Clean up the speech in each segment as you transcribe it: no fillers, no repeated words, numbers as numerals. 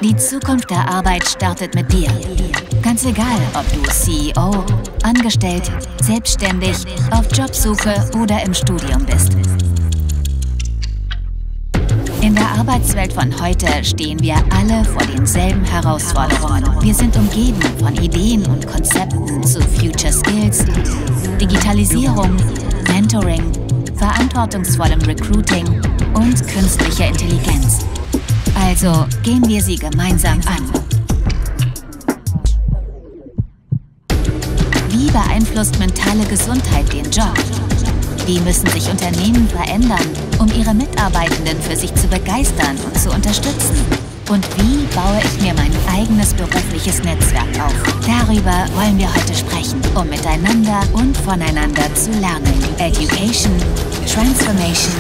Die Zukunft der Arbeit startet mit dir. Ganz egal, ob du CEO, angestellt, selbstständig, auf Jobsuche oder im Studium bist. In der Arbeitswelt von heute stehen wir alle vor denselben Herausforderungen. Wir sind umgeben von Ideen und Konzepten zu Future Skills, Digitalisierung, Mentoring, verantwortungsvollem Recruiting und künstlicher Intelligenz. Also gehen wir sie gemeinsam an. Wie beeinflusst mentale Gesundheit den Job? Wie müssen sich Unternehmen verändern, um ihre Mitarbeitenden für sich zu begeistern und zu unterstützen? Und wie baue ich mir mein eigenes berufliches Netzwerk auf? Darüber wollen wir heute sprechen, um miteinander und voneinander zu lernen. Education, Transformation,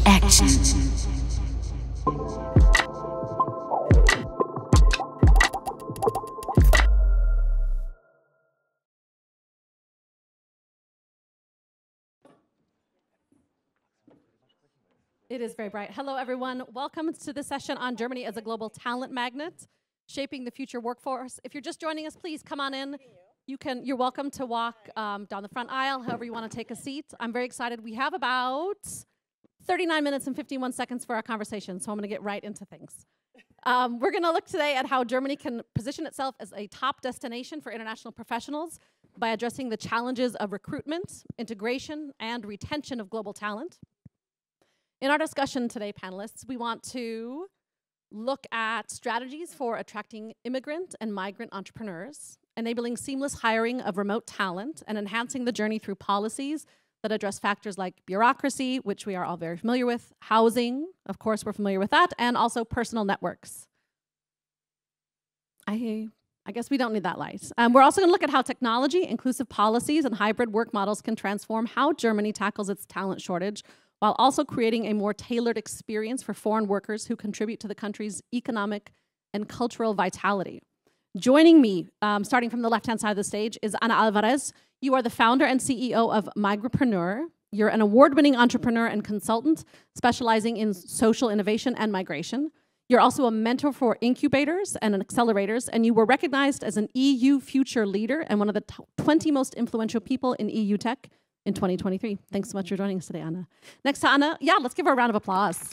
Action. It is very bright. Hello, everyone. Welcome to this session on Germany as a global talent magnet, shaping the future workforce. If you're just joining us, please come on in. You're welcome to walk down the front aisle, however you want to take a seat. I'm very excited. We have about 39 minutes and 51 seconds for our conversation, so I'm going to get right into things. We're going to look today at how Germany can position itself as a top destination for international professionals by addressing the challenges of recruitment, integration, and retention of global talent. In our discussion today, panelists, we want to look at strategies for attracting immigrant and migrant entrepreneurs, enabling seamless hiring of remote talent, and enhancing the journey through policies that address factors like bureaucracy, which we are all very familiar with, housing, of course we're familiar with that, and also personal networks. I guess we don't need that light. We're also going to look at how technology, inclusive policies, and hybrid work models can transform how Germany tackles its talent shortage, while also creating a more tailored experience for foreign workers who contribute to the country's economic and cultural vitality. Joining me, starting from the left-hand side of the stage, is Ana Alvarez. You are the founder and CEO of Migrapreneur. You're an award-winning entrepreneur and consultant specializing in social innovation and migration. You're also a mentor for incubators and accelerators, and you were recognized as an EU future leader and one of the 20 most influential people in EU tech in 2023. Thanks so much for joining us today, Anna. Next to Anna, let's give her a round of applause.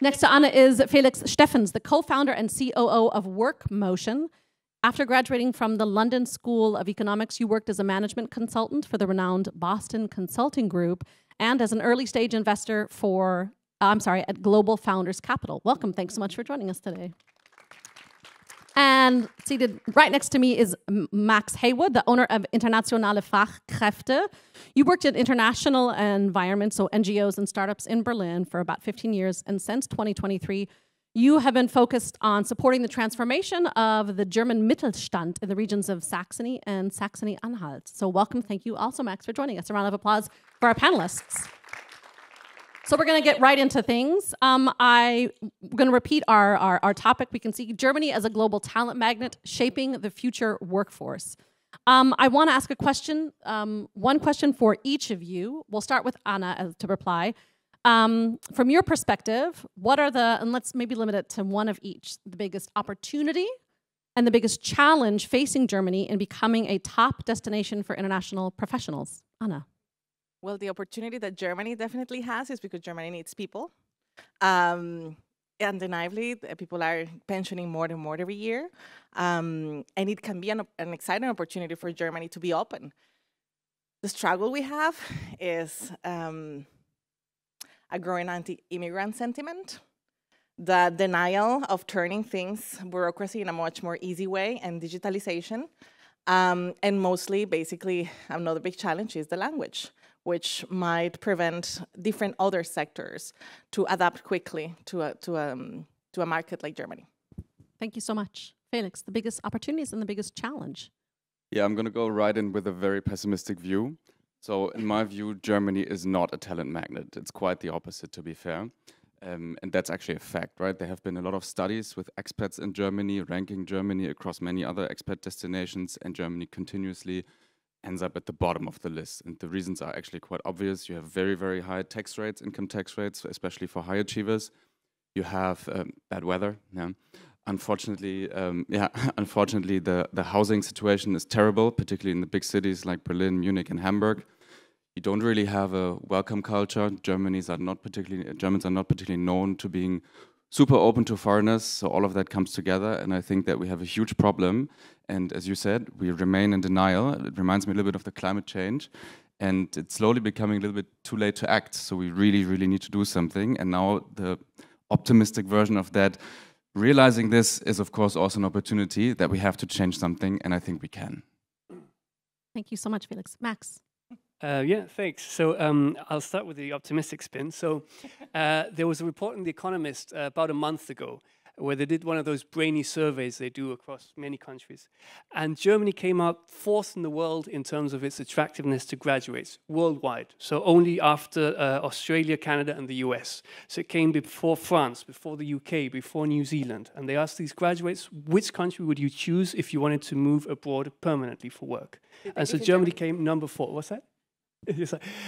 Next to Anna is Felix Steffens, the co-founder and COO of WorkMotion. After graduating from the London School of Economics, you worked as a management consultant for the renowned Boston Consulting Group and as an early-stage investor at Global Founders Capital. Welcome. Thanks so much for joining us today. And seated right next to me is Max Heywood, the owner of internationale Fachkräfte. You worked in international environments, so NGOs and startups in Berlin for about 15 years. And since 2023, you have been focused on supporting the transformation of the German Mittelstand in the regions of Saxony and Saxony-Anhalt. So welcome. Thank you also, Max, for joining us. A round of applause for our panelists. So we're going to get right into things. I'm going to repeat our topic. We can see Germany as a global talent magnet, shaping the future workforce. I want to ask a question, one question for each of you. We'll start with Anna to reply. From your perspective, what are and let's maybe limit it to one of each, the biggest opportunity and the biggest challenge facing Germany in becoming a top destination for international professionals? Anna. Well, the opportunity that Germany definitely has is because Germany needs people. Undeniably, people are pensioning more and more every year. And it can be an exciting opportunity for Germany to be open. The struggle we have is a growing anti-immigrant sentiment, the denial of turning things, bureaucracy in a much more easy way, and digitalization. And mostly, basically, another big challenge is the language, which might prevent different other sectors to adapt quickly to a market like Germany. Thank you so much. Felix, the biggest opportunities and the biggest challenge. Yeah, I'm going to go right in with a very pessimistic view. So in my view, Germany is not a talent magnet. It's quite the opposite, to be fair. And that's actually a fact, right? There have been a lot of studies with expats in Germany, ranking Germany across many other expat destinations, and Germany continuously ends up at the bottom of the list. And the reasons are actually quite obvious. You have very, very high tax rates, income tax rates, especially for high achievers. You have bad weather. Yeah. Unfortunately, unfortunately, the housing situation is terrible, particularly in the big cities like Berlin, Munich, and Hamburg. You don't really have a welcome culture. Germans are not particularly known to being super open to foreigners, so all of that comes together, and I think that we have a huge problem. And as you said, we remain in denial. It reminds me a little bit of the climate change, and it's slowly becoming a little bit too late to act. So we really, really need to do something. And now the optimistic version of that, realizing this, is of course also an opportunity that we have to change something, and I think we can. Thank you so much, Felix. Max. Yeah, thanks. So I'll start with the optimistic spin. So there was a report in The Economist about a month ago where they did one of those brainy surveys they do across many countries. And Germany came out fourth in the world in terms of its attractiveness to graduates worldwide. So only after Australia, Canada, and the US. So it came before France, before the UK, before New Zealand. And they asked these graduates, which country would you choose if you wanted to move abroad permanently for work? And so Germany came number 4. What's that?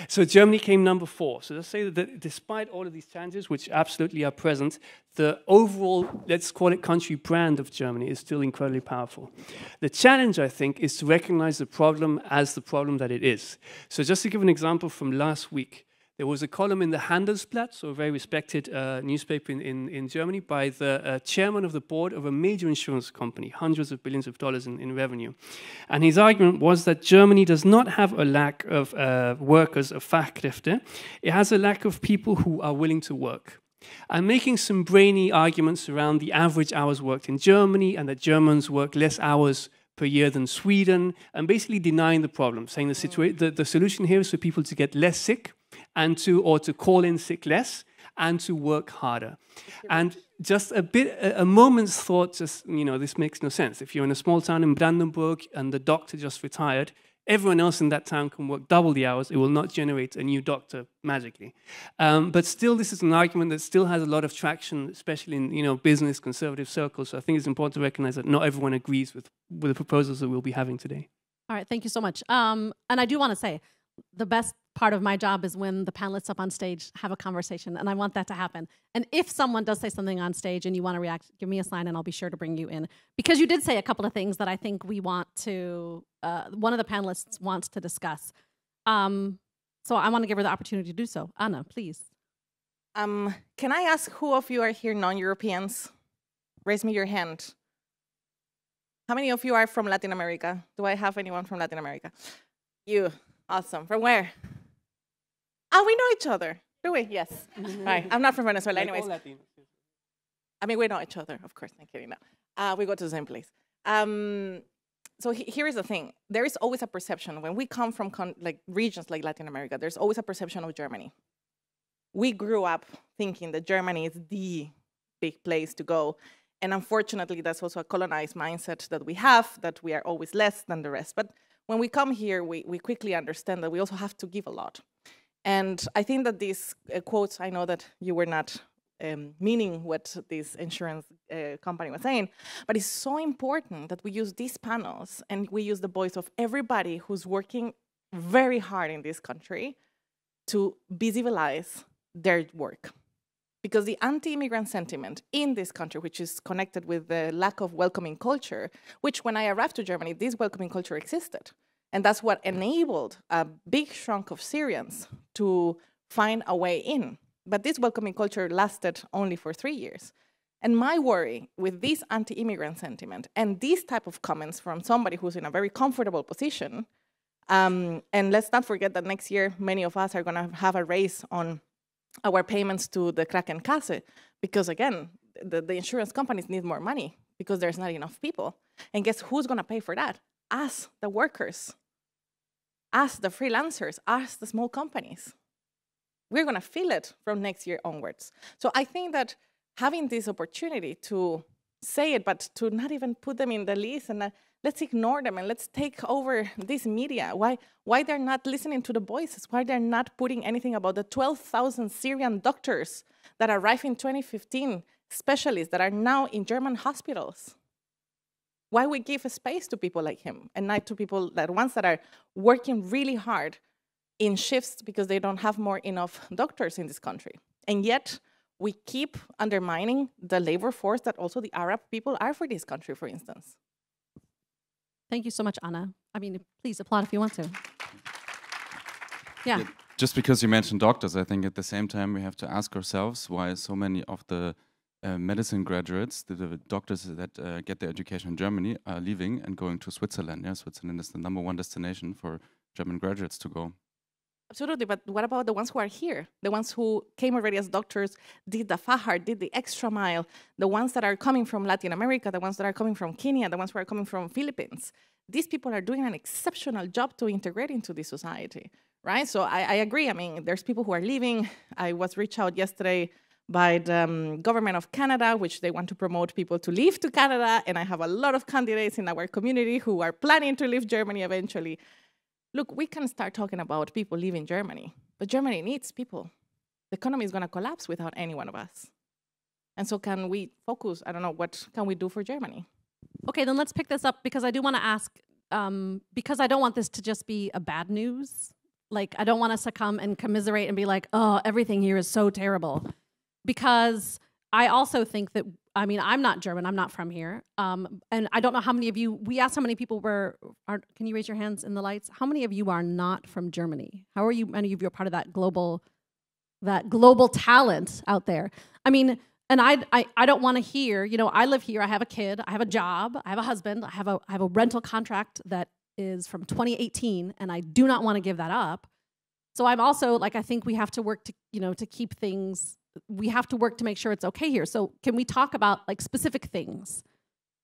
So Germany came number 4. So let's say that despite all of these challenges, which absolutely are present, the overall, let's call it country brand of Germany is still incredibly powerful. The challenge, I think, is to recognize the problem as the problem that it is. So just to give an example from last week, there was a column in the Handelsblatt, so a very respected newspaper in Germany, by the chairman of the board of a major insurance company, hundreds of billions of dollars in revenue. And his argument was that Germany does not have a lack of workers, of Fachkräfte. It has a lack of people who are willing to work. I'm making some brainy arguments around the average hours worked in Germany and that Germans work less hours per year than Sweden, and basically denying the problem, saying the solution here is for people to get less sick, and to call in sick less, and to work harder. And just a moment's thought, just, this makes no sense. If you're in a small town in Brandenburg and the doctor just retired, everyone else in that town can work double the hours. It will not generate a new doctor magically. But still, this is an argument that still has a lot of traction, especially in business conservative circles. So I think it's important to recognize that not everyone agrees with the proposals that we'll be having today. All right, thank you so much. And I do want to say, the best part of my job is when the panelists up on stage have a conversation, and I want that to happen. And if someone does say something on stage and you want to react, give me a sign and I'll be sure to bring you in. Because you did say a couple of things that I think we want to, one of the panelists wants to discuss. So I want to give her the opportunity to do so. Anna, please. Can I ask who of you are here non-Europeans? Raise me your hand. How many of you are from Latin America? Do I have anyone from Latin America? You. Awesome. From where? Oh, we know each other. Do we? Yes. Right. I'm not from Venezuela, anyways. I mean, we know each other, of course. I'm kidding. No. We go to the same place. So here is the thing. There is always a perception. When we come from regions like Latin America, there's always a perception of Germany. We grew up thinking that Germany is the big place to go. And unfortunately, that's also a colonized mindset that we have, that we are always less than the rest. But when we come here, we quickly understand that we also have to give a lot. And I think that these quotes, I know that you were not meaning what this insurance company was saying, but it's so important that we use these panels and we use the voice of everybody who's working very hard in this country to visibilize their work. Because the anti-immigrant sentiment in this country, which is connected with the lack of welcoming culture, which when I arrived to Germany, this welcoming culture existed. And that's what enabled a big chunk of Syrians to find a way in. But this welcoming culture lasted only for 3 years. And my worry with this anti-immigrant sentiment and these type of comments from somebody who's in a very comfortable position, and let's not forget that next year, many of us are going to have a race on our payments to the Krankenkasse, because again, the insurance companies need more money because there's not enough people. And guess who's going to pay for that? Us, the workers, us, the freelancers, us, the small companies. We're going to feel it from next year onwards. So I think that having this opportunity to say it, but to not even put them in the list and let's ignore them and let's take over this media. Why they're not listening to the voices? Why they're not putting anything about the 12,000 Syrian doctors that arrived in 2015, specialists that are now in German hospitals? Why we give a space to people like him and not to people that ones that are working really hard in shifts because they don't have enough doctors in this country? And yet we keep undermining the labor force that also the Arab people are for this country, for instance. Thank you so much, Anna. I mean, please applaud if you want to. Yeah. Just because you mentioned doctors, I think at the same time we have to ask ourselves why so many of the medicine graduates, the doctors that get their education in Germany, are leaving and going to Switzerland. Yeah, Switzerland is the #1 destination for German graduates to go. Absolutely, but what about the ones who are here? The ones who came already as doctors, did the Fahar, did the extra mile, the ones that are coming from Latin America, the ones that are coming from Kenya, the ones who are coming from Philippines. These people are doing an exceptional job to integrate into the society, right? So I agree. I mean, there's people who are leaving. I was reached out yesterday by the government of Canada, which they want to promote people to leave to Canada. And I have a lot of candidates in our community who are planning to leave Germany eventually. Look, we can start talking about people leaving Germany, but Germany needs people. The economy is going to collapse without any one of us. And so can we focus? I don't know, what can we do for Germany? Okay, then let's pick this up because I do want to ask, because I don't want this to just be a bad news. Like, I don't want us to come and commiserate and be like, oh, everything here is so terrible. Because I also think that, I mean, I'm not German, I'm not from here. And I don't know how many of you, we asked how many people can you raise your hands in the lights? How many of you are not from Germany? How are you, many of you are part of that global talent out there? I mean, and I don't want to hear, you know, I live here, I have a kid, I have a job, I have a husband, I have a rental contract that is from 2018, and I do not want to give that up. So I'm also, like, I think we have to work to, you know, to keep things, we have to work to make sure it's okay here. So can we talk about, like, specific things?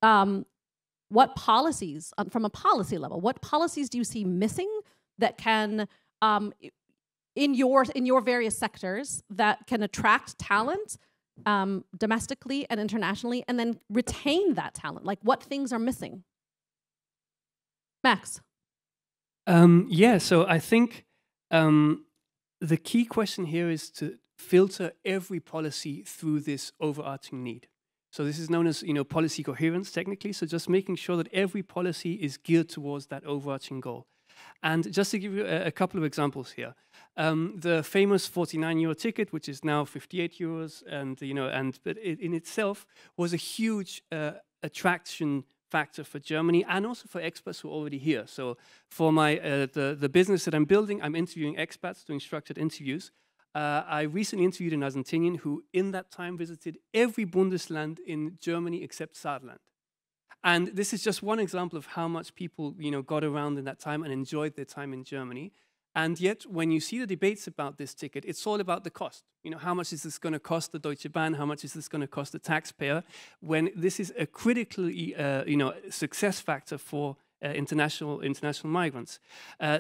What policies, from a policy level, what policies do you see missing that can, in your various sectors, that can attract talent domestically and internationally, and then retain that talent? Like, what things are missing? Max? Yeah, so I think the key question here is to filter every policy through this overarching need. So this is known as, you know, policy coherence technically. So just making sure that every policy is geared towards that overarching goal. And just to give you a couple of examples here, the famous 49 euro ticket, which is now 58 euros, and you know, but it in itself was a huge attraction factor for Germany and also for expats who are already here. So for my the business that I'm building, I'm interviewing expats, doing structured interviews. I recently interviewed an Argentinian who, in that time, visited every Bundesland in Germany except Saarland. And this is just one example of how much people, you know, got around in that time and enjoyed their time in Germany. And yet, when you see the debates about this ticket, it's all about the cost. You know, how much is this going to cost the Deutsche Bahn? How much is this going to cost the taxpayer? When this is a critically, you know, success factor for international migrants.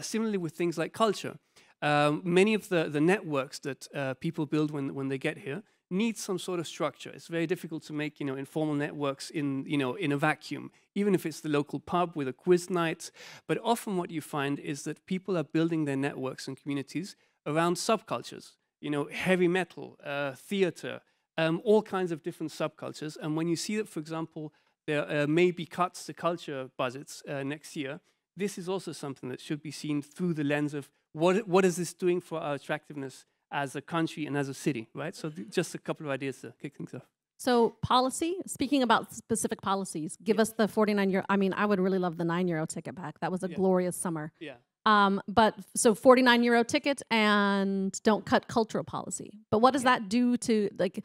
Similarly, with things like culture. Many of the networks that people build when they get here need some sort of structure. It's very difficult to make, you know, informal networks in a vacuum, even if it's the local pub with a quiz night. But often what you find is that people are building their networks and communities around subcultures, you know, heavy metal, theater, all kinds of different subcultures. And when you see that, for example, there may be cuts to culture budgets next year, this is also something that should be seen through the lens of what is this doing for our attractiveness as a country and as a city, right? So just a couple of ideas to kick things off. So policy, speaking about specific policies, give us the 49 euro. I mean, I would really love the 9 euro ticket back. That was a glorious summer. Yeah. But so 49 euro ticket and don't cut cultural policy. But what does that do to, like,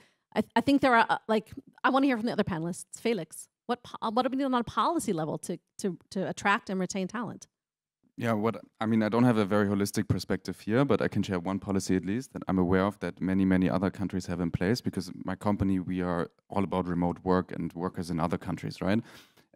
I think there are, like, I want to hear from the other panelists. Felix, what are we doing on a policy level to attract and retain talent? Yeah, I mean, I don't have a very holistic perspective here, but I can share one policy at least that I'm aware of that many other countries have in place, because my company, we are all about remote work and workers in other countries, right?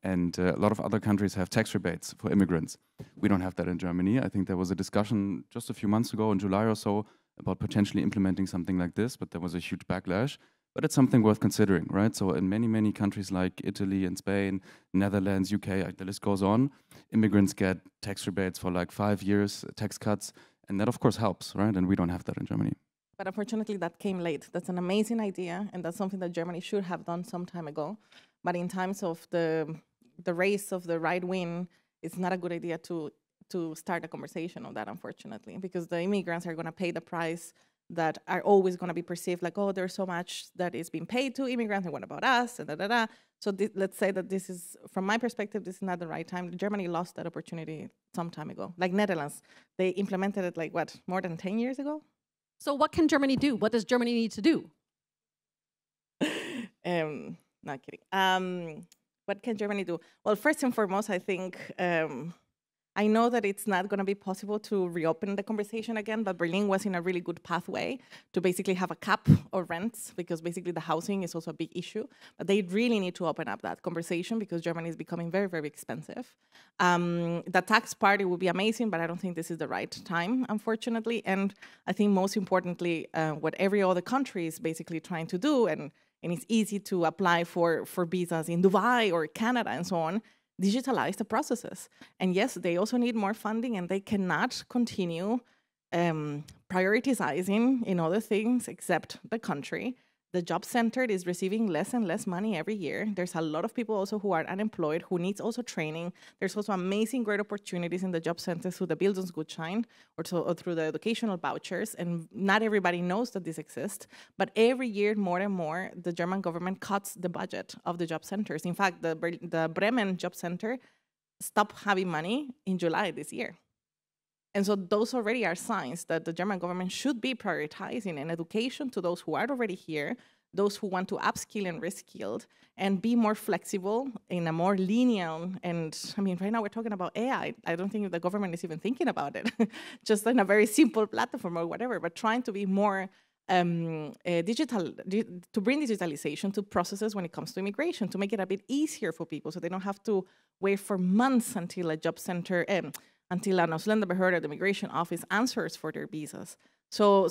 And a lot of other countries have tax rebates for immigrants. We don't have that in Germany. I think there was a discussion just a few months ago in July or so about potentially implementing something like this, but there was a huge backlash. But it's something worth considering, right? So in many countries like Italy and Spain, Netherlands, UK, the list goes on, immigrants get tax rebates for like 5 years, tax cuts, and that of course helps, right? And we don't have that in Germany. But unfortunately, that came late. That's an amazing idea, and that's something that Germany should have done some time ago. But in times of the race of the right wing, it's not a good idea to start a conversation on that, unfortunately, because the immigrants are going to pay the price that are always going to be perceived like, oh, there's so much that is being paid to immigrants, and what about us, and da-da-da. So let's say that this is, from my perspective, this is not the right time. Germany lost that opportunity some time ago. Like Netherlands, they implemented it like, what, more than 10 years ago? So what can Germany do? What does Germany need to do? Not kidding. What can Germany do? Well, first and foremost, I think I know that it's not going to be possible to reopen the conversation again, but Berlin was in a really good pathway to basically have a cap of rents, because basically the housing is also a big issue. But they really need to open up that conversation because Germany is becoming very, very expensive. The tax party would be amazing, but I don't think this is the right time, unfortunately. And I think most importantly, what every other country is basically trying to do, and it's easy to apply for visas in Dubai or Canada and so on, digitalize the processes. And yes, they also need more funding, and they cannot continue prioritizing in other things except the country. The job center is receiving less and less money every year. There's a lot of people also who are unemployed, who needs also training. There's also amazing great opportunities in the job center through the Bildungsgutschein or through the educational vouchers, and not everybody knows that this exists. But every year, more and more, the German government cuts the budget of the job centers. In fact, the Bremen job center stopped having money in July this year. And so those already are signs that the German government should be prioritizing an education to those who are already here, those who want to upskill and reskill, and be more flexible in a more lenient. And I mean, right now we're talking about AI. I don't think the government is even thinking about it, just in a very simple platform or whatever, but trying to be more digital, to bring digitalization to processes when it comes to immigration, to make it a bit easier for people so they don't have to wait for months until a job center, until an Ausländerbehörde, the immigration office, answers for their visas. So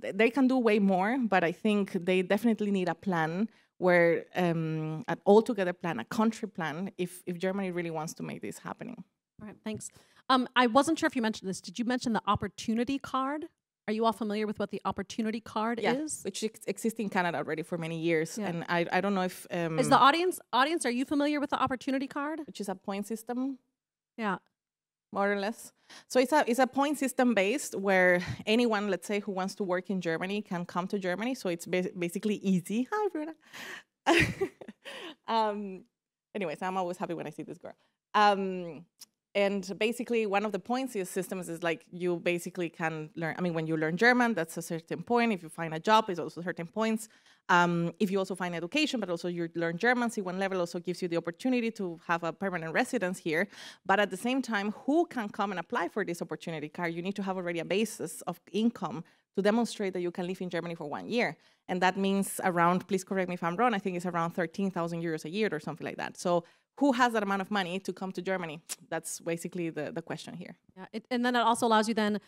they can do way more, but I think they definitely need a plan where, an altogether plan, a country plan, if Germany really wants to make this happening. All right, thanks. I wasn't sure if you mentioned this. Did you mention the opportunity card? Are you all familiar with what the opportunity card is? Which exists in Canada already for many years. Yeah. And I don't know if... is the audience, are you familiar with the opportunity card? Which is a point system. Yeah. More or less. So it's a point system based where anyone, let's say, who wants to work in Germany can come to Germany. So it's basically easy. Hi, Bruna. Anyways, I'm always happy when I see this girl. And basically, one of the points in the systems is like you basically can learn. I mean, when you learn German, that's a certain point. If you find a job, it's also certain points. If you also find education, but also you learn German, C1 level also gives you the opportunity to have a permanent residence here. But at the same time, who can come and apply for this opportunity card? You need to have already a basis of income to demonstrate that you can live in Germany for 1 year. And that means around, please correct me if I'm wrong, I think it's around 13,000 euros a year or something like that. So who has that amount of money to come to Germany? That's basically the question here. Yeah, and then it also allows you then,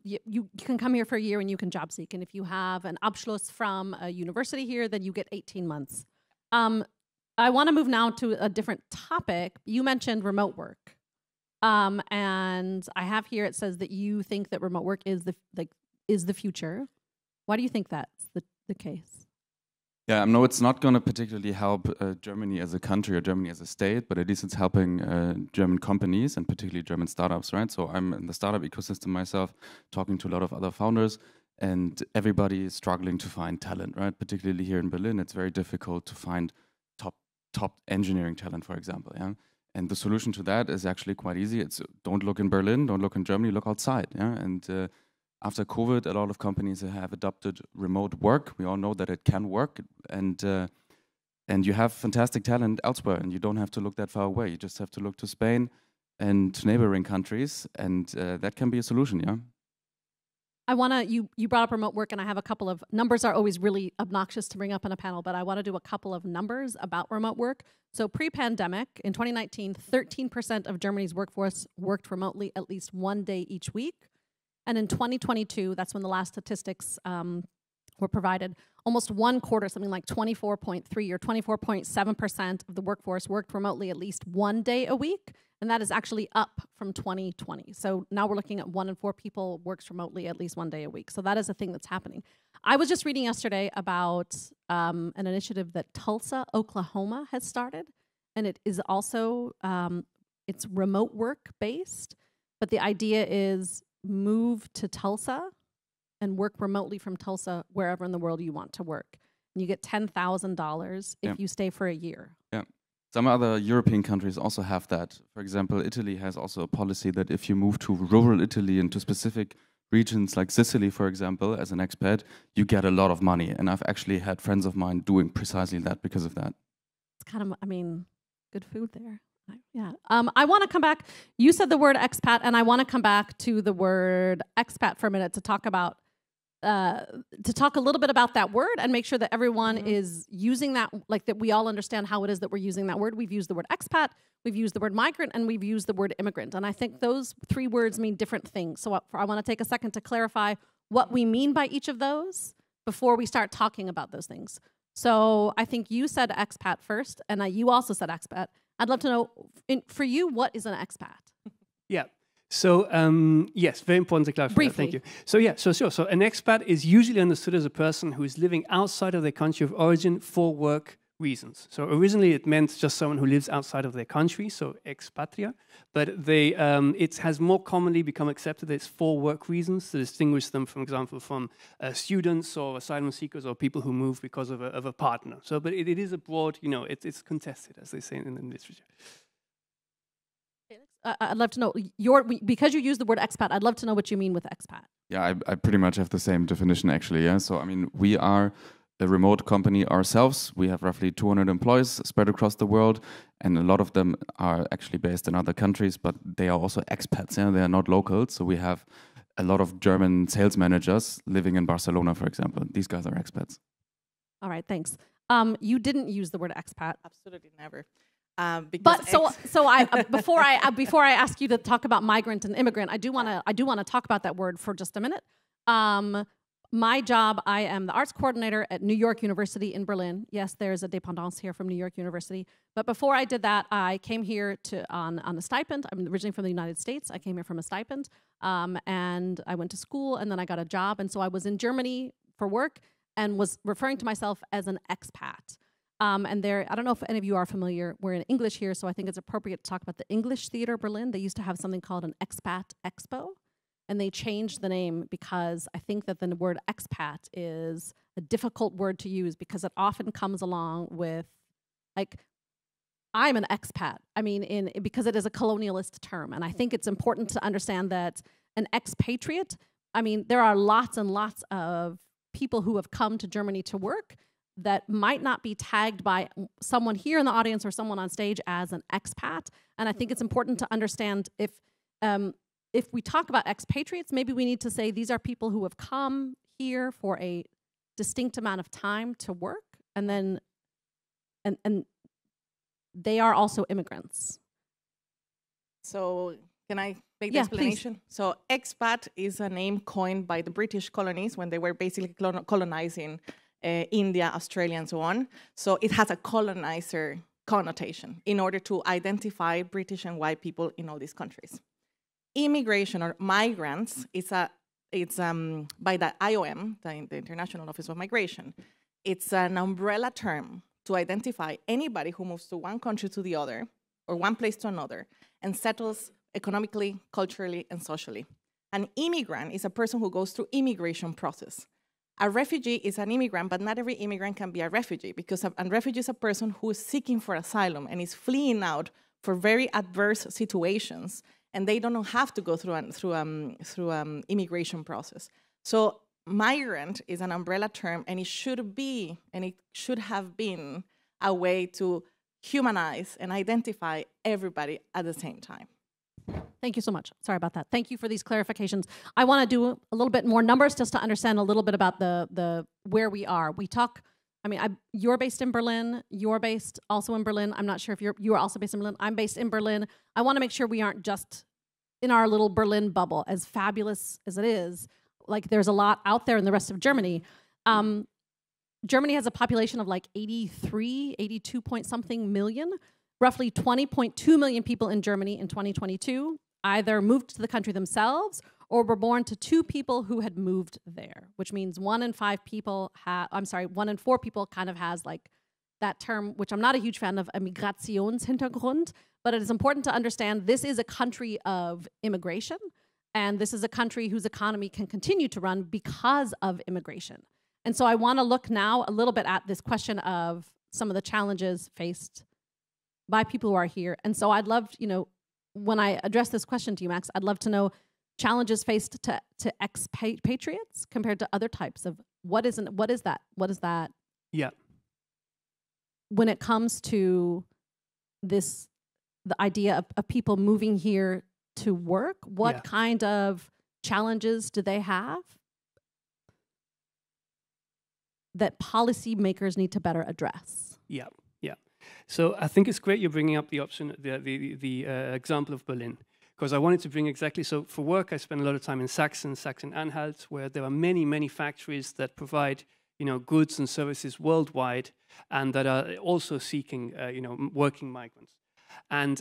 you can come here for a year and you can job seek. And if you have an Abschluss from a university here, then you get 18 months. I want to move now to a different topic. You mentioned remote work. And I have here, it says that you think that remote work is the future. Why do you think that's the case? Yeah, no, it's not going to particularly help Germany as a country or Germany as a state, but at least it's helping German companies and particularly German startups, right? So I'm in the startup ecosystem myself, talking to a lot of other founders, and everybody is struggling to find talent, right? Particularly here in Berlin, it's very difficult to find top engineering talent, for example, yeah? And the solution to that is actually quite easy. It's don't look in Berlin, don't look in Germany, look outside, yeah? And after COVID, a lot of companies have adopted remote work. We all know that it can work, and you have fantastic talent elsewhere, and you don't have to look that far away. You just have to look to Spain and to neighboring countries, and that can be a solution, yeah? I want to, you brought up remote work, and I have a couple of numbers are always really obnoxious to bring up in a panel, but I want to do a couple of numbers about remote work. So pre-pandemic, in 2019, 13% of Germany's workforce worked remotely at least 1 day each week. And in 2022, that's when the last statistics were provided, almost 1/4, something like 24.3 or 24.7% of the workforce worked remotely at least 1 day a week. And that is actually up from 2020. So now we're looking at 1 in 4 people works remotely at least 1 day a week. So that is a thing that's happening. I was just reading yesterday about an initiative that Tulsa, Oklahoma has started. And it is also, it's remote work based. But the idea is move to Tulsa and work remotely from Tulsa wherever in the world you want to work. And you get $10,000 if you stay for a year. Yeah. Some other European countries also have that. For example, Italy has also a policy that if you move to rural Italy and to specific regions like Sicily, for example, as an expat, you get a lot of money. And I've actually had friends of mine doing precisely that because of that. It's kind of, I mean, good food there. Yeah. I want to come back. You said the word expat, and I want to come back to the word expat for a minute to talk about, to talk a little bit about that word and make sure that everyone is using that, like that we all understand how it is that we're using that word. We've used the word expat, we've used the word migrant, and we've used the word immigrant. And I think those three words mean different things. So I want to take a second to clarify what we mean by each of those before we start talking about those things. So I think you said expat first, and you also said expat. I'd love to know, for you, what is an expat? Yeah. So, yes, very important to clarify. Briefly. Thank you. So, yeah, so sure. So an expat is usually understood as a person who is living outside of their country of origin for work reasons. So originally it meant just someone who lives outside of their country, so expatria, but it has more commonly become accepted that it's for work reasons to distinguish them, for example, from students or asylum seekers or people who move because of a partner. So, but it is a broad, it's contested, as they say in the literature. I'd love to know, because you use the word expat, I'd love to know what you mean with expat. Yeah, I pretty much have the same definition, actually. Yeah. So, I mean, we are a remote company ourselves. We have roughly 200 employees spread across the world, and a lot of them are actually based in other countries, but they are also expats. Yeah? They are not locals. So we have a lot of German sales managers living in Barcelona, for example. These guys are expats. All right, thanks. You didn't use the word expat. Absolutely never. But so I before I ask you to talk about migrant and immigrant, I do want to talk about that word for just a minute. My job, I am the arts coordinator at New York University in Berlin. Yes, there's a dépendance here from New York University. But before I did that, I came here on a stipend. I'm originally from the United States. I came here from a stipend, and I went to school, and then I got a job. And so I was in Germany for work and was referring to myself as an expat. And there, I don't know if any of you are familiar. We're in English here, so I think it's appropriate to talk about the English Theater Berlin. They used to have something called an Expat Expo. And they changed the name because I think that the word expat is a difficult word to use because it often comes along with, like, I'm an expat. I mean, because it is a colonialist term. And I think it's important to understand that an expatriate, I mean, there are lots and lots of people who have come to Germany to work that might not be tagged by someone here in the audience or someone on stage as an expat. And I think it's important to understand if we talk about expatriates, maybe we need to say these are people who have come here for a distinct amount of time to work, and then and they are also immigrants. So can I make the explanation? Please. So expat is a name coined by the British colonies when they were basically colonizing India, Australia, and so on. So it has a colonizer connotation in order to identify British and white people in all these countries. Immigration or migrants it's by the IOM, the International Office of Migration. It's an umbrella term to identify anybody who moves to one country to the other or one place to another and settles economically, culturally, and socially. An immigrant is a person who goes through immigration process. A refugee is an immigrant, but not every immigrant can be a refugee because a refugee is a person who is seeking for asylum and is fleeing out for very adverse situations, and they don't have to go through immigration process. So migrant is an umbrella term, and it should have been a way to humanize and identify everybody at the same time. Thank you so much. Sorry about that. Thank you for these clarifications. I want to do a little bit more numbers just to understand a little bit about the where we are. We talk. I mean, you're based in Berlin. You're based also in Berlin. I'm not sure if you are also based in Berlin. I'm based in Berlin. I want to make sure we aren't just in our little Berlin bubble, as fabulous as it is. Like, there's a lot out there in the rest of Germany. Germany has a population of like 82 point something million. Roughly 20.2 million people in Germany in 2022 either moved to the country themselves or were born to two people who had moved there, which means 1 in 4 people kind of has like that term, which I'm not a huge fan of, a Migrationshintergrund, but it is important to understand this is a country of immigration, And this is a country whose economy can continue to run because of immigration. And so I want to look now a little bit at this question of some of the challenges faced by people who are here. And so I'd love, when I address this question to you, Max, I'd love to know challenges faced to expatriates compared to other types of what is that? Yeah. When it comes to the idea of people moving here to work, what kind of challenges do they have that policymakers need to better address? Yeah. So I think it's great you're bringing up the option, the example of Berlin, because I wanted to bring exactly, so for work I spend a lot of time in Sachsen-Anhalt, where there are many, many factories that provide, goods and services worldwide, and that are also seeking, working migrants. And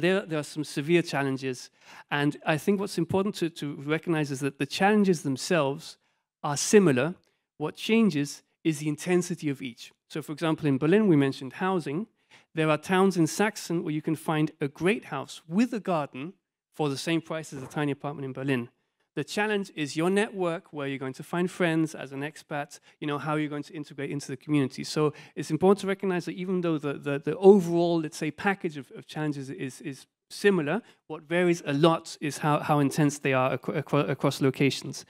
there are some severe challenges, and I think what's important to recognize is that the challenges themselves are similar. What changes is the intensity of each. So, for example, in Berlin, we mentioned housing. There are towns in Saxon where you can find a great house with a garden for the same price as a tiny apartment in Berlin. The challenge is your network, where you're going to find friends as an expat, how you're going to integrate into the community. So it's important to recognize that even though the overall, let's say, package of challenges is similar, what varies a lot is how intense they are across locations.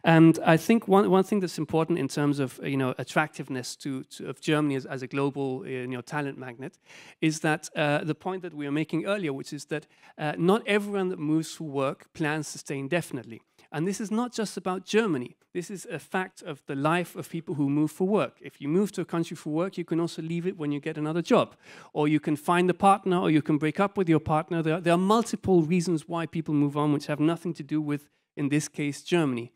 And I think one thing that's important in terms of attractiveness of Germany as a global talent magnet is that the point that we were making earlier, which is that not everyone that moves for work plans to stay indefinitely. And this is not just about Germany. This is a fact of the life of people who move for work. If you move to a country for work, you can also leave it when you get another job. Or you can find a partner, or you can break up with your partner. There are multiple reasons why people move on, which have nothing to do with, in this case, Germany.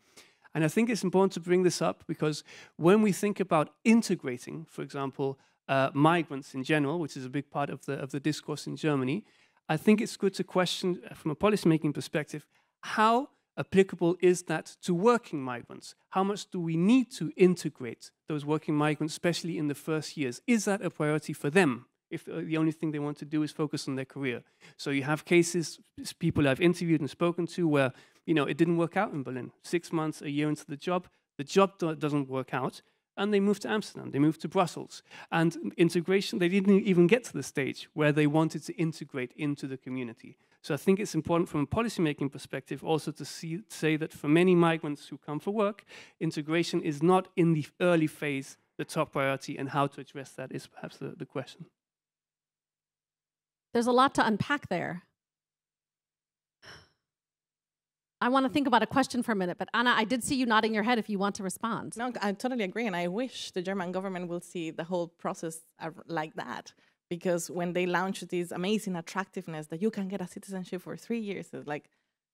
And I think it's important to bring this up because when we think about integrating, for example, migrants in general, which is a big part of the discourse in Germany, I think it's good to question, from a policymaking perspective, how applicable is that to working migrants? How much do we need to integrate those working migrants, especially in the first years? Is that a priority for them if the only thing they want to do is focus on their career? So you have cases, people I've interviewed and spoken to where, it didn't work out in Berlin. 6 months, a year into the job doesn't work out, and they moved to Amsterdam, they moved to Brussels. And integration, they didn't even get to the stage where they wanted to integrate into the community. So I think it's important from a policymaking perspective also to say that for many migrants who come for work, integration is not in the early phase the top priority, and how to address that is perhaps the question. There's a lot to unpack there. I want to think about a question for a minute, but Anna, I did see you nodding your head if you want to respond. No, I totally agree, and I wish the German government will see the whole process like that. Because when they launch this amazing attractiveness that you can get a citizenship for 3 years, it's like,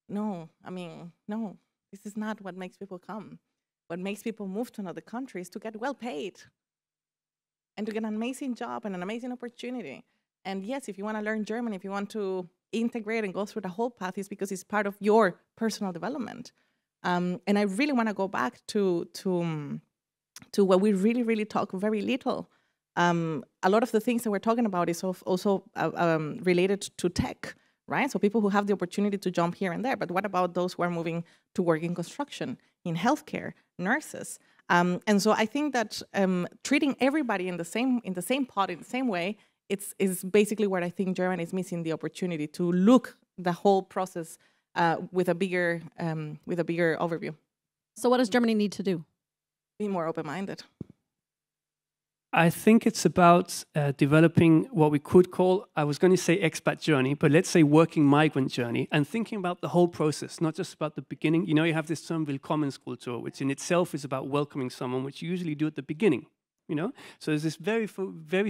no, this is not what makes people come. What makes people move to another country is to get well paid and to get an amazing job and an amazing opportunity. And yes, if you want to learn German, if you want to integrate and go through the whole path, it's because it's part of your personal development. And I really want to go back to what we really, really talk very little. A lot of the things that we're talking about is also related to tech, right? So people who have the opportunity to jump here and there. But what about those who are moving to work in construction, in healthcare, nurses? And so I think that treating everybody in the same pot, in the same way, is basically where I think Germany is missing the opportunity to look the whole process with a bigger overview. So what does Germany need to do? Be more open-minded. I think it's about developing what we could call, I was going to say expat journey, but let's say working migrant journey, and thinking about the whole process, not just about the beginning. You have this term Willkommenskultur, which in itself is about welcoming someone, which you usually do at the beginning. So there's this very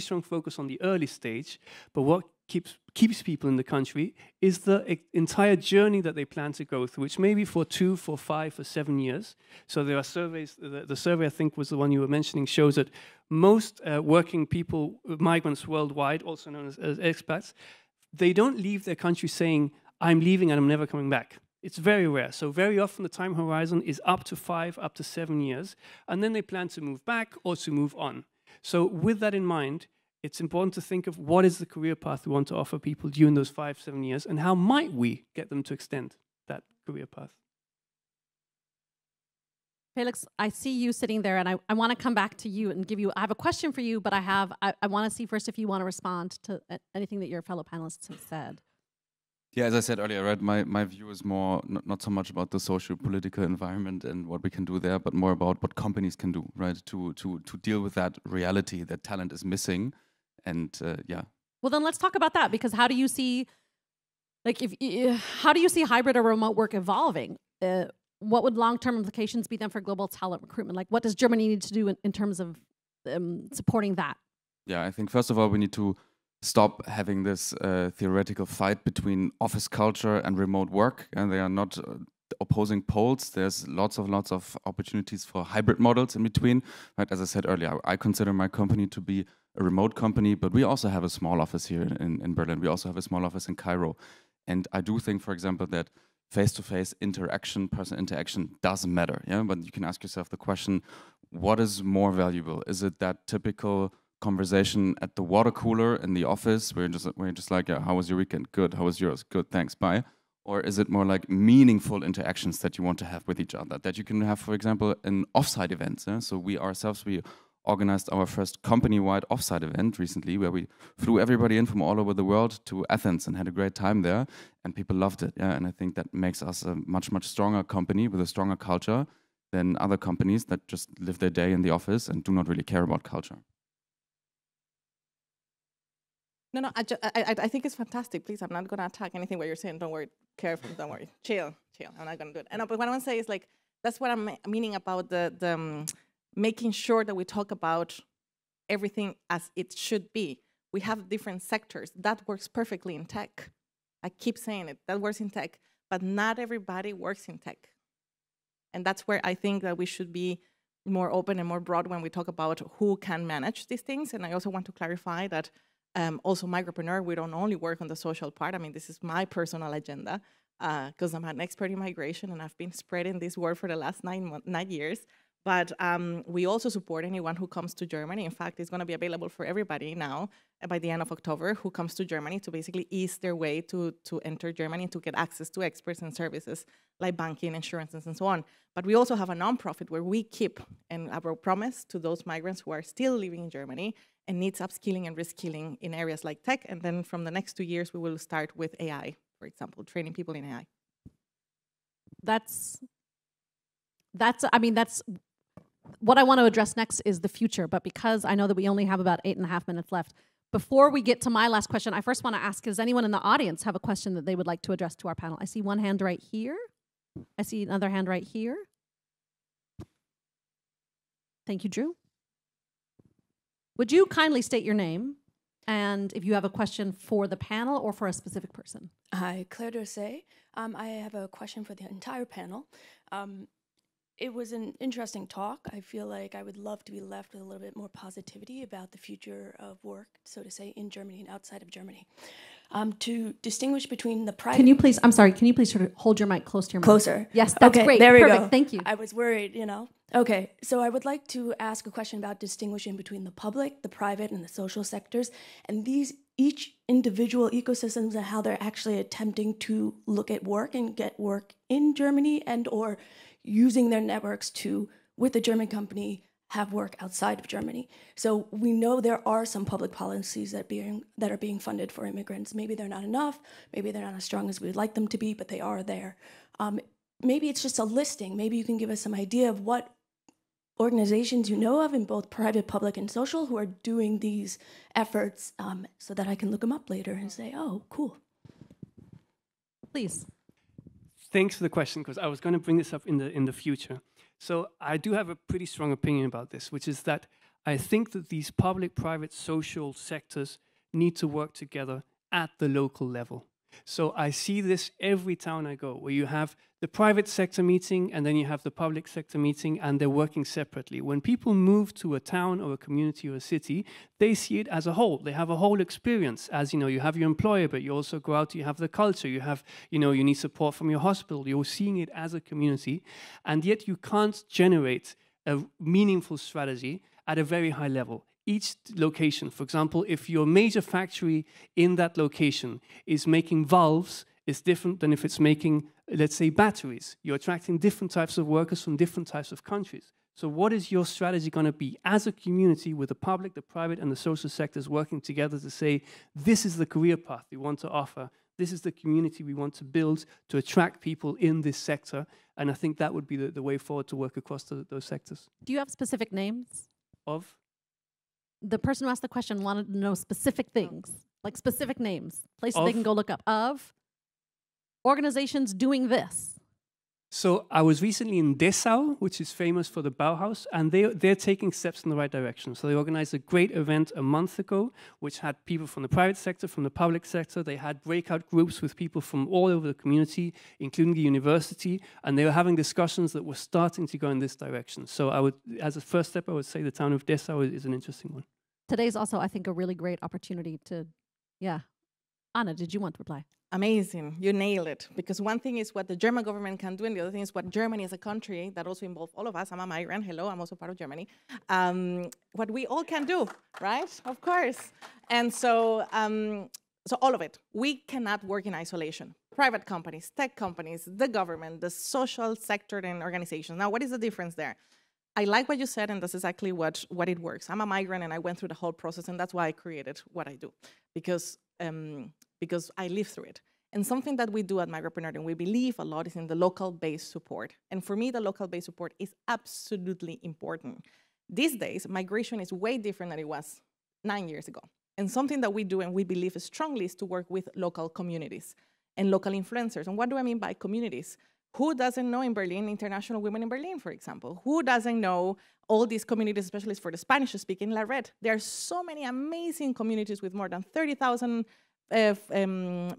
strong focus on the early stage, but what keeps people in the country is the entire journey that they plan to go through, which may be for 2, for 5, for 7 years. So there are surveys, the survey I think was the one you were mentioning, shows that most working people, migrants worldwide, also known as expats, they don't leave their country saying, I'm leaving and I'm never coming back. It's very rare. So very often the time horizon is up to 5, up to 7 years, and then they plan to move back or to move on. So with that in mind, it's important to think of what is the career path we want to offer people during those 5, 7 years, and how might we get them to extend that career path. Felix, I see you sitting there, and I want to come back to you and give you. I have a question for you, but I want to see first if you want to respond to anything that your fellow panelists have said. Yeah, as I said earlier, right, my view is more not so much about the socio-political environment and what we can do there, but more about what companies can do, right, to deal with that reality that talent is missing, and yeah. Well, then let's talk about that, because how do you see, like, how do you see hybrid or remote work evolving? What would long-term implications be then for global talent recruitment? Like, what does Germany need to do in terms of supporting that? Yeah, I think first of all we need to stop having this theoretical fight between office culture and remote work, and they are not opposing poles. There's lots of opportunities for hybrid models in between. Right, as I said earlier, I consider my company to be a remote company, but we also have a small office here in Berlin. We also have a small office in Cairo, and I do think, for example, that face-to-face interaction, personal interaction does matter. Yeah, but you can ask yourself the question: what is more valuable? Is it that typical conversation at the water cooler in the office where you're just like, yeah, how was your weekend? Good. How was yours? Good. Thanks. Bye. Or is it more like meaningful interactions that you want to have with each other, that you can have, for example, in offsite events? So we organized our first company-wide offsite event recently, where we flew everybody in from all over the world to Athens and had a great time there, and people loved it. Yeah, and I think that makes us a much stronger company with a stronger culture than other companies that just live their day in the office and do not really care about culture. No, I think it's fantastic. Please, I'm not going to attack anything what you're saying. Don't worry. Careful. Don't worry. Chill. I'm not going to do it. But what I want to say is, like, that's what I'm meaning about the making sure that we talk about everything as it should be. We have different sectors. That works perfectly in tech. I keep saying it. That works in tech. But not everybody works in tech. And that's where I think that we should be more open and more broad when we talk about who can manage these things. And I also want to clarify that also Migrapreneur, we don't only work on the social part. I mean, this is my personal agenda because I'm an expert in migration and I've been spreading this word for the last 9 years. But we also support anyone who comes to Germany. In fact, it's going to be available for everybody now by the end of October who comes to Germany to basically ease their way to enter Germany and to get access to experts and services like banking, insurances, and so on. But we also have a nonprofit where we keep our promise to those migrants who are still living in Germany and needs upskilling and reskilling in areas like tech. And then from the next 2 years, we will start with AI, for example, training people in AI. That's what I want to address next is the future. But because I know that we only have about 8.5 minutes left, before we get to my last question, I first want to ask, does anyone in the audience have a question that they would like to address to our panel? I see one hand right here. I see another hand right here. Thank you, Drew. Would you kindly state your name and if you have a question for the panel or for a specific person? Hi, Claire Dorsey. I have a question for the entire panel. It was an interesting talk. I feel like I would love to be left with a little bit more positivity about the future of work, so to say, in Germany and outside of Germany. To distinguish between the private... Can you please sort of hold your mic close to your mouth? Closer. Yes, that's okay, great. There we Perfect. go. Thank you. I was worried, Okay, so I would like to ask a question about distinguishing between the public, the private, and the social sectors, and each individual ecosystems and how they're actually attempting to look at work and get work in Germany and or using their networks to, with a German company, have work outside of Germany. So we know there are some public policies that are being funded for immigrants. Maybe they're not enough, maybe they're not as strong as we'd like them to be, but they are there. Maybe it's just a listing. Maybe you can give us some idea of what organizations you know of in both private, public, and social who are doing these efforts so that I can look them up later and say, oh, cool. Please. Thanks for the question, because I was going to bring this up in the future. So I do have a pretty strong opinion about this, which is that I think that these public, private, social sectors need to work together at the local level. So I see this every town I go, where you have the private sector meeting and then you have the public sector meeting, and they're working separately. When people move to a town or a community or a city, they see it as a whole. They have a whole experience. As you know, you have your employer, but you also go out, you have the culture, you have, you need support from your hospital. You're seeing it as a community, and yet you can't generate a meaningful strategy at a very high level. Each location, for example, if your major factory in that location is making valves is different than if it's making, let's say, batteries. You're attracting different types of workers from different types of countries. So what is your strategy going to be as a community with the public, the private, and the social sectors working together to say, this is the career path we want to offer, this is the community we want to build to attract people in this sector? And I think that would be the way forward to work across those sectors. Do you have specific names? Of? The person who asked the question wanted to know specific things, like specific names, places they can go look up, of organizations doing this. So I was recently in Dessau, which is famous for the Bauhaus, and they're taking steps in the right direction. So they organized a great event a month ago, which had people from the private sector, from the public sector. They had breakout groups with people from all over the community, including the university, and they were having discussions that were starting to go in this direction. So I would, as a first step, I would say the town of Dessau is an interesting one. Today's also, I think, a really great opportunity to, yeah. Anna, did you want to reply? Amazing, you nailed it. Because one thing is what the German government can do, and the other thing is what Germany as a country, that also involves all of us. I'm a migrant, hello, I'm also part of Germany. What we all can do, right? Of course. And so, so all of it. We cannot work in isolation. Private companies, tech companies, the government, the social sector and organizations. Now, what is the difference there? I like what you said, and that's exactly what it works. I'm a migrant, and I went through the whole process, and that's why I created what I do. Because I live through it. And something that we do at Migrapreneur, and we believe a lot, is in the local-based support. And for me, the local-based support is absolutely important. These days, migration is way different than it was 9 years ago. And something that we do and we believe strongly is to work with local communities and local influencers. And what do I mean by communities? Who doesn't know in Berlin, International Women in Berlin, for example? Who doesn't know all these communities, especially for the Spanish-speaking La Red? There are so many amazing communities with more than 30,000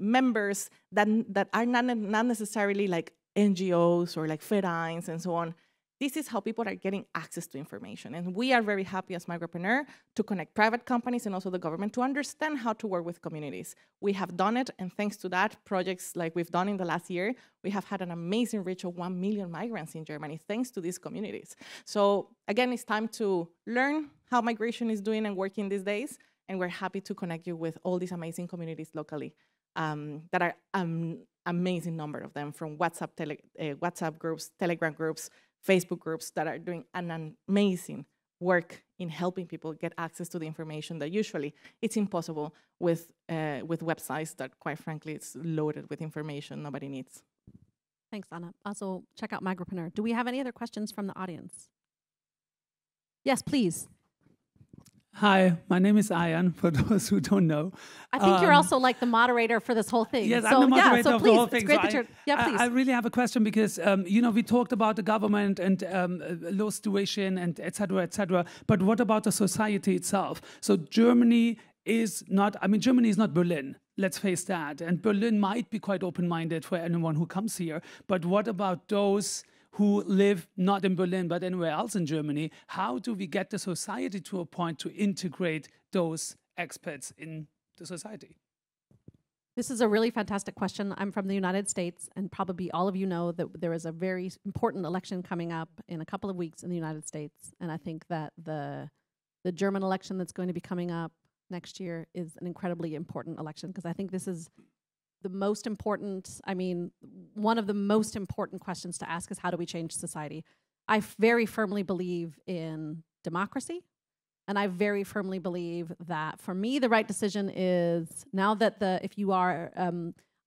members that are not necessarily like NGOs or like Ferne and so on. This is how people are getting access to information. And we are very happy as Migrapreneur to connect private companies and also the government to understand how to work with communities. We have done it, and thanks to that, projects like we've done in the last year, we have had an amazing reach of 1 million migrants in Germany, thanks to these communities. So again, it's time to learn how migration is doing and working these days, and we're happy to connect you with all these amazing communities locally that are amazing number of them, from WhatsApp groups, Telegram groups, Facebook groups that are doing an amazing work in helping people get access to the information that usually it's impossible with websites that, quite frankly, it's loaded with information nobody needs. Thanks, Anna. Also, check out Migrapreneur. Do we have any other questions from the audience? Yes, please. Hi, my name is Ayan, for those who don't know. I think you're also like the moderator for this whole thing. Yes, so, I'm the moderator of please, the whole thing. It's great that you're, please. I really have a question because, we talked about the government and low tuition and et cetera, but what about the society itself? So Germany is not Berlin. Let's face that. And Berlin might be quite open-minded for anyone who comes here. But what about those who live not in Berlin but anywhere else in Germany? How do we get the society to a point to integrate those expats in the society? This is a really fantastic question. I'm from the United States, and probably all of you know that there is a very important election coming up in a couple of weeks in the United States. And I think that the German election that's going to be coming up next year is an incredibly important election, because I think this is the most important, one of the most important questions to ask is, how do we change society? I very firmly believe in democracy, and I very firmly believe that, for me, the right decision is, now that if you are,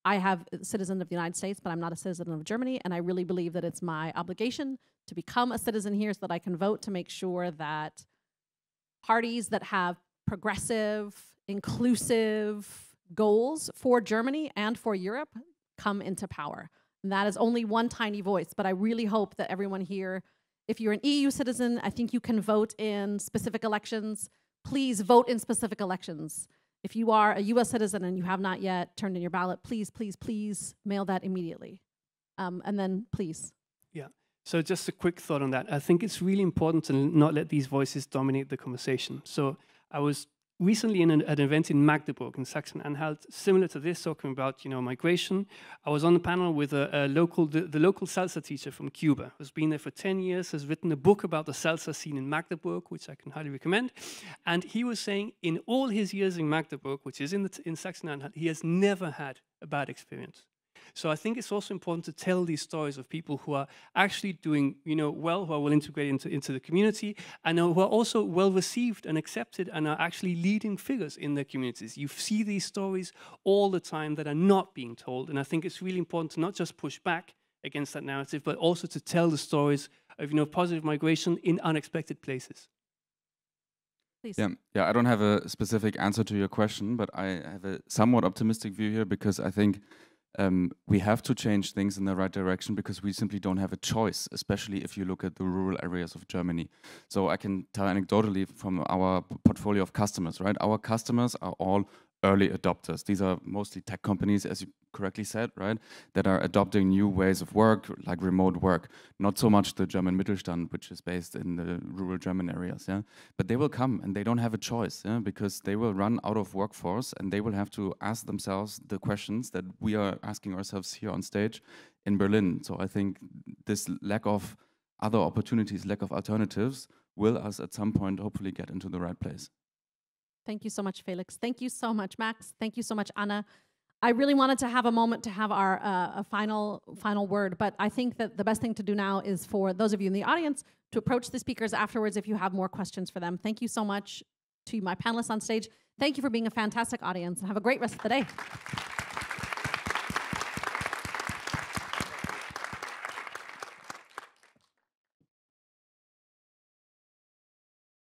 I have a citizen of the United States, but I'm not a citizen of Germany, and I really believe that it's my obligation to become a citizen here so that I can vote to make sure that parties that have progressive, inclusive goals for Germany and for Europe come into power. And that is only one tiny voice, but I really hope that everyone here, if you're an EU citizen, I think you can vote in specific elections. Please vote in specific elections. If you are a US citizen and you have not yet turned in your ballot, please, please, please mail that immediately. And then please. Yeah. So just a quick thought on that. I think it's really important to not let these voices dominate the conversation. So I was recently in an event in Magdeburg in Sachsen-Anhalt, similar to this, talking about migration. I was on the panel with the local salsa teacher from Cuba, who's been there for 10 years, has written a book about the salsa scene in Magdeburg, which I can highly recommend. And he was saying, in all his years in Magdeburg, which is in Sachsen-Anhalt, he has never had a bad experience. So I think it's also important to tell these stories of people who are actually doing, well, who are well integrated into the community, and who are also well received and accepted and are actually leading figures in their communities. You see these stories all the time that are not being told, and I think it's really important to not just push back against that narrative, but also to tell the stories of positive migration in unexpected places. Please. Yeah. I don't have a specific answer to your question, but I have a somewhat optimistic view here, because I think we have to change things in the right direction, because we simply don't have a choice, especially if you look at the rural areas of Germany. So I can tell anecdotally from our portfolio of customers, right? Our customers are all early adopters. These are mostly tech companies, as you correctly said, right, that are adopting new ways of work, like remote work. Not so much the German Mittelstand, which is based in the rural German areas, yeah. But they will come, and they don't have a choice, yeah, because they will run out of workforce, and they will have to ask themselves the questions that we are asking ourselves here on stage in Berlin. So I think this lack of other opportunities, lack of alternatives, will us at some point hopefully get into the right place. Thank you so much, Felix. Thank you so much, Max. Thank you so much, Anna. I really wanted to have a moment to have our a final word, but I think that the best thing to do now is for those of you in the audience to approach the speakers afterwards if you have more questions for them. Thank you so much to my panelists on stage. Thank you for being a fantastic audience, and have a great rest of the day.